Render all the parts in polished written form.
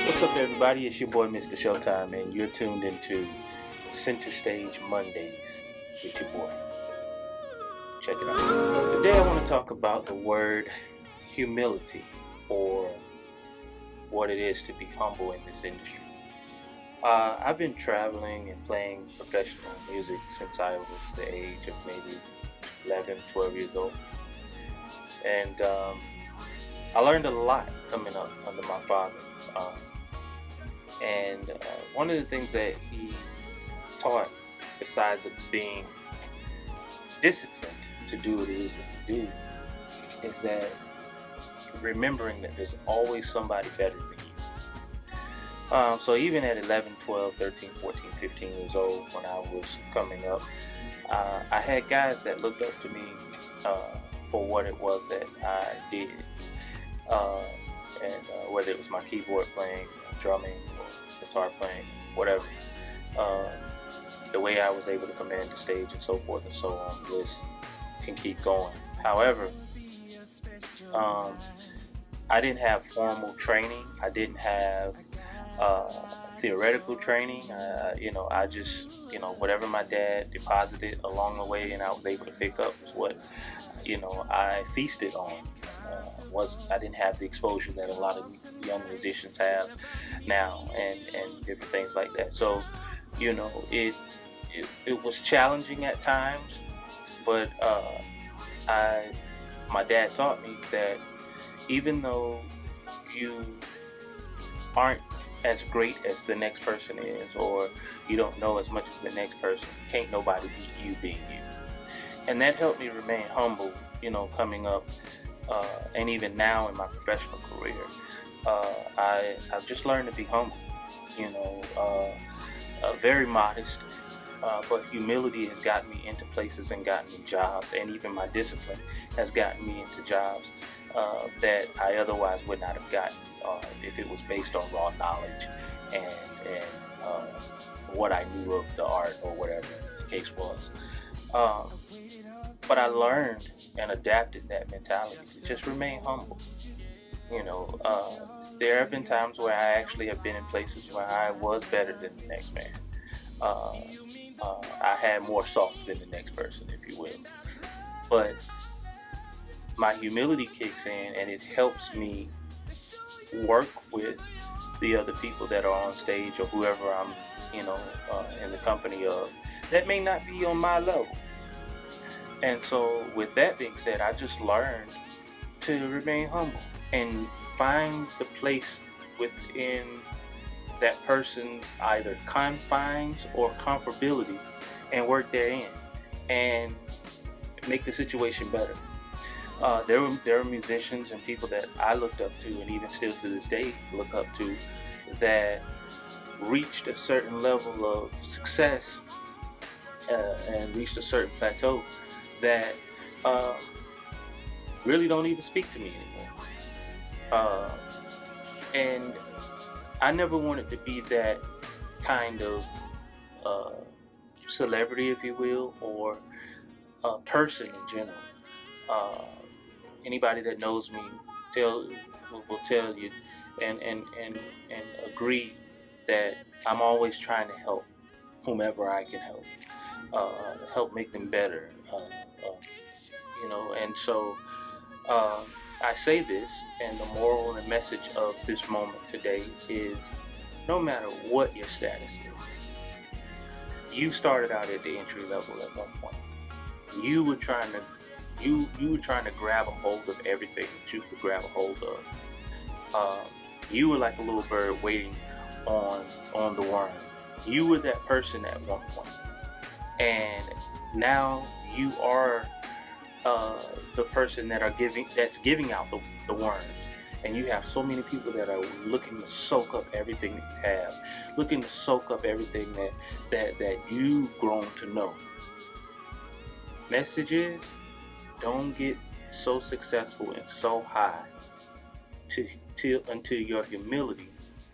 What's up, everybody? It's your boy, Mr. Showtime, and you're tuned into Center Stage Mondays with your boy. Check it out. Today, I want to talk about the word humility, or what it is to be humble in this industry. I've been traveling and playing professional music since I was the age of maybe 11, 12 years old. And I learned a lot coming up under my father. Um, and one of the things that he taught, besides it's being disciplined to do what it is that you do, is that remembering that there's always somebody better than you. So even at 11, 12, 13, 14, 15 years old, when I was coming up, I had guys that looked up to me for what it was that I did. Uh, and whether it was my keyboard playing, drumming, or guitar playing, whatever. Uh, the way I was able to command the stage and so forth and so on. The list can keep going. However, um, I didn't have formal training. I didn't have uh, theoretical training. I just, whatever my dad deposited along the way and I was able to pick up was what, I feasted on. I didn't have the exposure that a lot of young musicians have now, and different things like that. So, it was challenging at times, but I my dad taught me that even though you aren't as great as the next person is, or you don't know as much as the next person, can't nobody beat you being you. And that helped me remain humble, coming up, and even now in my professional career. I've just learned to be humble, very modest, but humility has gotten me into places and gotten me jobs, and even my discipline has gotten me into jobs that I otherwise would not have gotten if it was based on raw knowledge and what I knew of the art or whatever the case was. Um, but I learned and adapted that mentality to just remain humble. There have been times where I actually have been in places where I was better than the next man. Uh, I had more sauce than the next person, if you will. But my humility kicks in and it helps me work with the other people that are on stage or whoever I'm, in the company of that may not be on my level. And so, with that being said, I just learned to remain humble and find the place within that person's either confines or comfortability and work therein and make the situation better. There are musicians and people that I looked up to, and even still to this day look up to, that reached a certain level of success and reached a certain plateau that uh, really don't even speak to me anymore. Uh, and I never wanted to be that kind of uh, celebrity, if you will, or person in general. Uh, Anybody that knows me tell will tell you and agree that I'm always trying to help whomever I can help make them better. And so uh, I say this, and the moral and the message of this moment today is: no matter what your status is, you started out at the entry level at one point. You were trying to you were trying to grab a hold of everything that you could grab a hold of. Um, you were like a little bird waiting on the worm. You were that person at one point, and now you are the person that's giving out the worms. And you have so many people that are looking to soak up everything that you have, looking to soak up everything that you've grown to know. Message is: don't get so successful and so high until your humility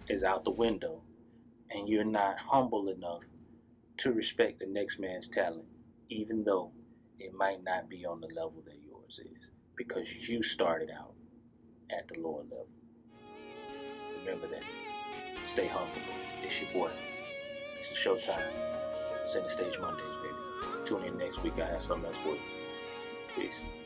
is out the window and you're not humble enough to respect the next man's talent, even though it might not be on the level that yours is, because you started out at the lower level. Remember that. stay humble. It's your boy, Mr. Showtime. Center Stage Mondays, baby. Tune in next week. I have something else for you. Peace.